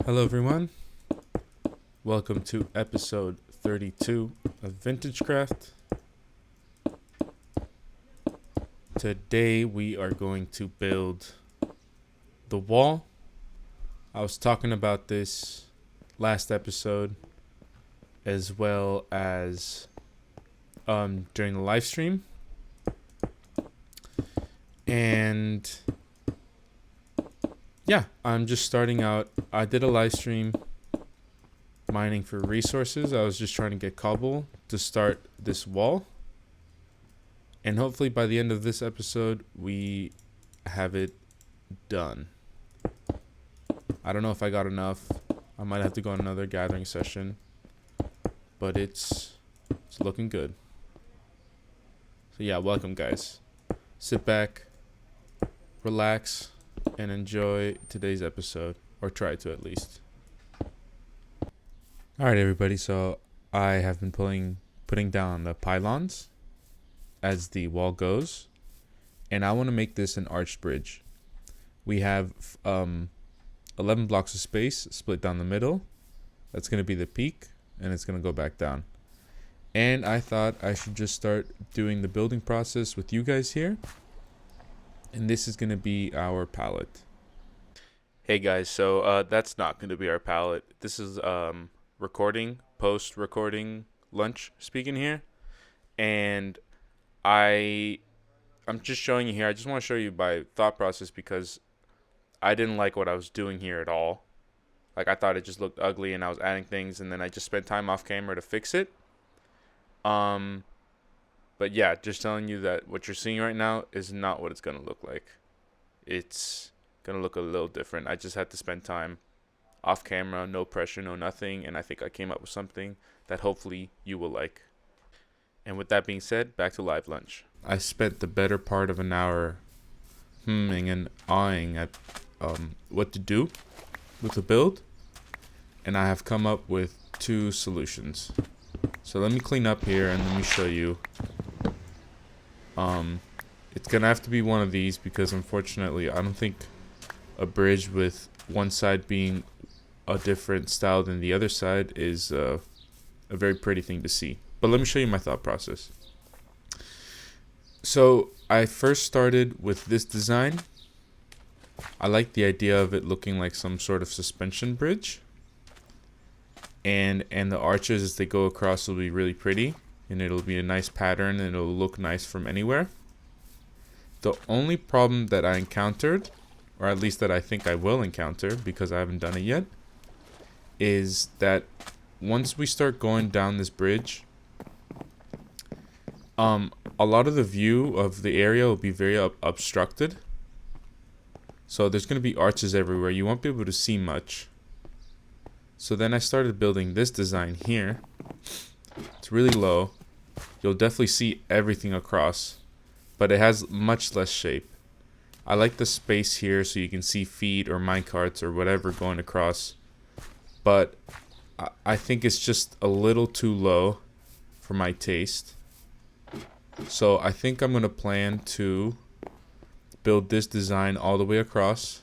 Hello, everyone. Welcome to episode 32 of Vintagecraft. Today, we are going to build the wall. I was talking about this last episode as well as during the live stream. And yeah, I'm just starting out. I did a live stream mining for resources. I was just trying to get cobble to start this wall. And hopefully by the end of this episode, we have it done. I don't know if I got enough. I might have to go on another gathering session. But it's looking good. So yeah, welcome guys. Sit back, relax, and enjoy today's episode. Or try to at least. Alright everybody, so I have been putting down the pylons as the wall goes, and I want to make this an arched bridge. We have 11 blocks of space split down the middle. That's going to be the peak, and it's going to go back down. And I thought I should just start doing the building process with you guys here, and this is going to be our palette. Hey guys, so that's not going to be our palette. This is post-recording lunch speaking here, and I'm just showing you here. I just want to show you my thought process because I didn't like what I was doing here at all. Like, I thought it just looked ugly and I was adding things, and then I just spent time off camera to fix it. But yeah, just telling you that what you're seeing right now is not what it's going to look like. It's going to look a little different. I just had to spend time off camera, no pressure, no nothing, and I think I came up with something that hopefully you will like. And with that being said, back to live lunch. I spent the better part of an hour and awing at what to do with the build, and I have come up with two solutions. So let me clean up here and let me show you. It's gonna have to be one of these because unfortunately I don't think a bridge with one side being a different style than the other side is a very pretty thing to see. But let me show you my thought process. So I first started with this design. I like the idea of it looking like some sort of suspension bridge. And the arches as they go across will be really pretty. And it'll be a nice pattern and it'll look nice from anywhere. The only problem that I encountered, or at least that I think I will encounter because I haven't done it yet, is that once we start going down this bridge, a lot of the view of the area will be very obstructed. So there's going to be arches everywhere. You won't be able to see much. So then I started building this design here. It's really low. You'll definitely see everything across, but it has much less shape. I like the space here so you can see feet or minecarts or whatever going across. But I think it's just a little too low for my taste. So I think I'm going to plan to build this design all the way across.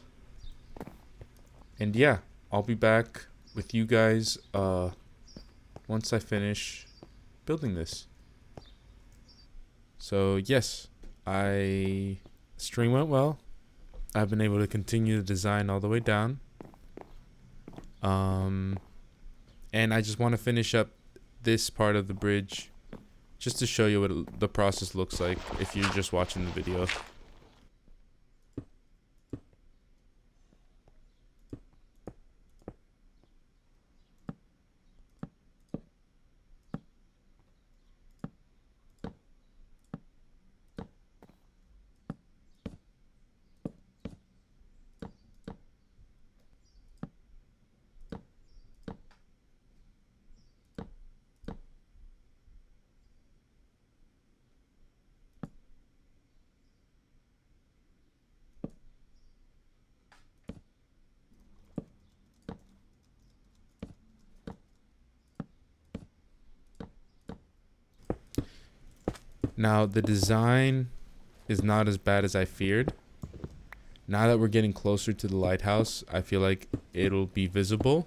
And yeah, I'll be back with you guys once I finish building this. So yes, stream went well. I've been able to continue the design all the way down. And I just want to finish up this part of the bridge just to show you what the process looks like if you're just watching the video. Now the design is not as bad as I feared. Now that we're getting closer to the lighthouse, I feel like it'll be visible.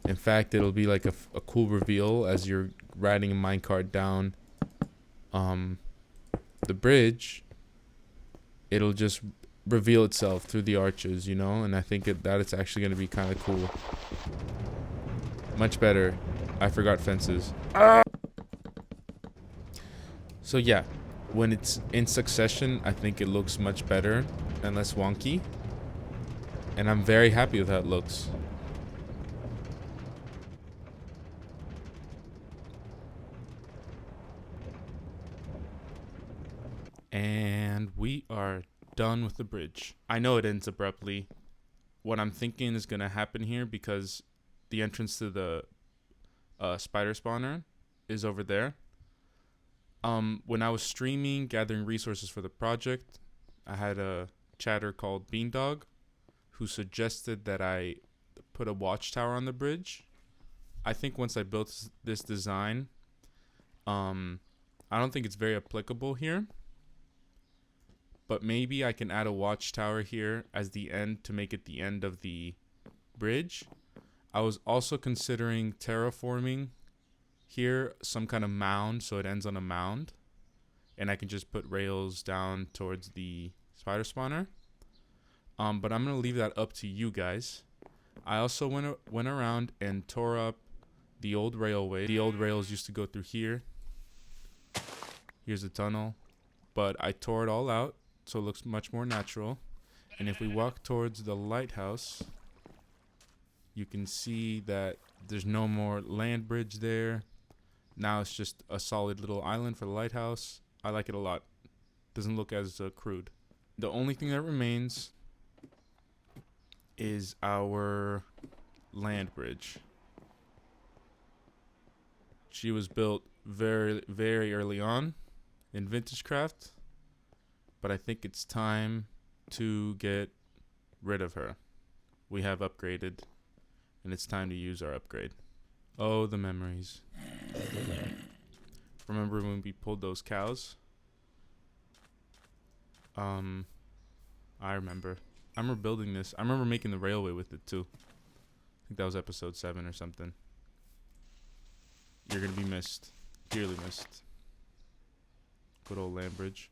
In fact, it'll be like a cool reveal as you're riding a minecart down the bridge. It'll just reveal itself through the arches, you know? And I think that it's actually going to be kind of cool. Much better. I forgot fences. So yeah, when it's in succession, I think it looks much better and less wonky. And I'm very happy with how it looks. And we are done with the bridge. I know it ends abruptly. What I'm thinking is going to happen here, because the entrance to the spider spawner is over there. When I was streaming, gathering resources for the project, I had a chatter called Beandog who suggested that I put a watchtower on the bridge. I think once I built this design, I don't think it's very applicable here. But maybe I can add a watchtower here as the end to make it the end of the bridge. I was also considering terraforming here some kind of mound so it ends on a mound. And I can just put rails down towards the spider spawner. But I'm going to leave that up to you guys. I also went around and tore up the old railway. The old rails used to go through here. Here's the tunnel. But I tore it all out, so it looks much more natural. And if we walk towards the lighthouse, you can see that there's no more land bridge there. Now it's just a solid little island for the lighthouse. I like it a lot. Doesn't look as crude. The only thing that remains is our land bridge. She was built very, very early on in Vintagecraft, but I think it's time to get rid of her. We have upgraded, and it's time to use our upgrade. Oh, the memories. Remember when we pulled those cows? I remember. I remember building this. I remember making the railway with it too. I think that was episode 7 or something. You're gonna be missed. Dearly missed. Good old land bridge.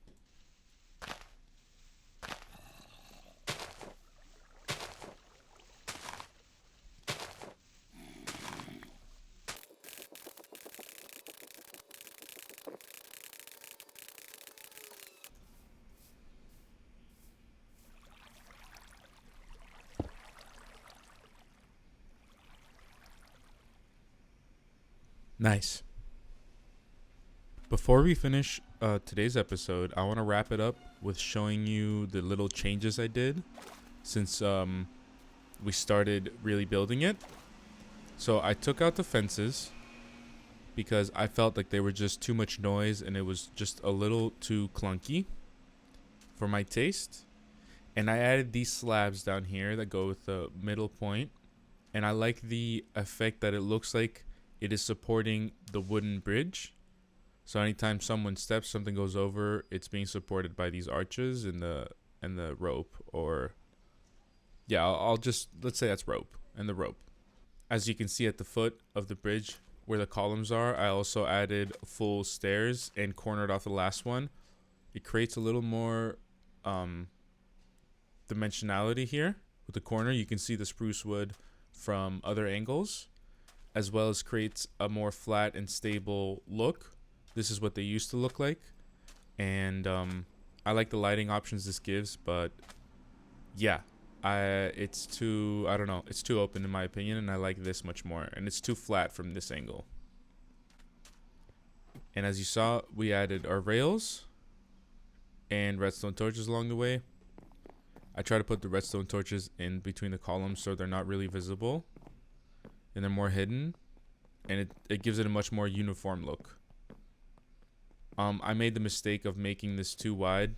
Nice. Before we finish today's episode, I want to wrap it up with showing you the little changes I did since we started really building it. So I took out the fences because I felt like they were just too much noise and it was just a little too clunky for my taste. And I added these slabs down here that go with the middle point. And I like the effect that it looks like it is supporting the wooden bridge. So anytime someone steps, something goes over, it's being supported by these arches and the rope. Or yeah, I'll just, let's say that's rope and the rope. As you can see at the foot of the bridge where the columns are, I also added full stairs and cornered off the last one. It creates a little more dimensionality here. With the corner, you can see the spruce wood from other angles, as well as creates a more flat and stable look. This is what they used to look like. And I like the lighting options this gives, but yeah, it's too, I don't know, it's too open in my opinion, and I like this much more. And it's too flat from this angle. And as you saw, we added our rails and redstone torches along the way. I try to put the redstone torches in between the columns so they're not really visible and they're more hidden, and it gives it a much more uniform look. I made the mistake of making this too wide,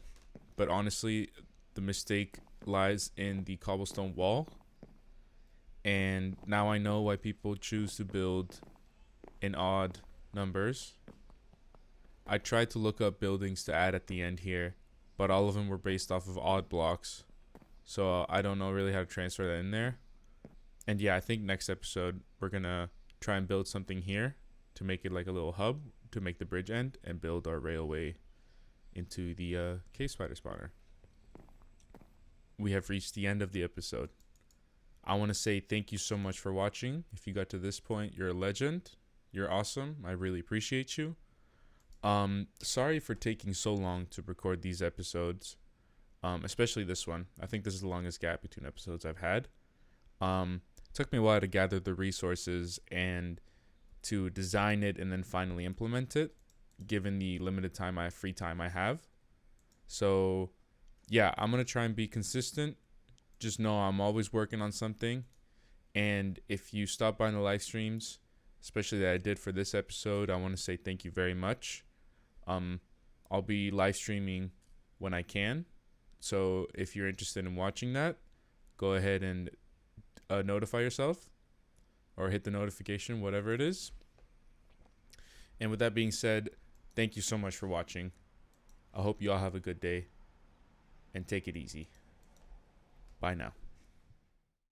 but honestly the mistake lies in the cobblestone wall, and now I know why people choose to build in odd numbers. I tried to look up buildings to add at the end here, but all of them were based off of odd blocks. So I don't know really how to transfer that in there. And yeah, I think next episode we're gonna try and build something here to make it like a little hub to make the bridge end and build our railway into the cave spider spawner. We have reached the end of the episode. I want to say thank you so much for watching. If you got to this point, you're a legend. You're awesome. I really appreciate you. Sorry for taking so long to record these episodes, especially this one. I think this is the longest gap between episodes I've had. It took me a while to gather the resources and to design it and then finally implement it, given the limited free time I have. So yeah, I'm going to try and be consistent. Just know I'm always working on something. And if you stop by the live streams, especially that I did for this episode, I want to say thank you very much. I'll be live streaming when I can. So if you're interested in watching that, go ahead and notify yourself or hit the notification, whatever it is. And with that being said, thank you so much for watching. I hope you all have a good day and take it easy. Bye now.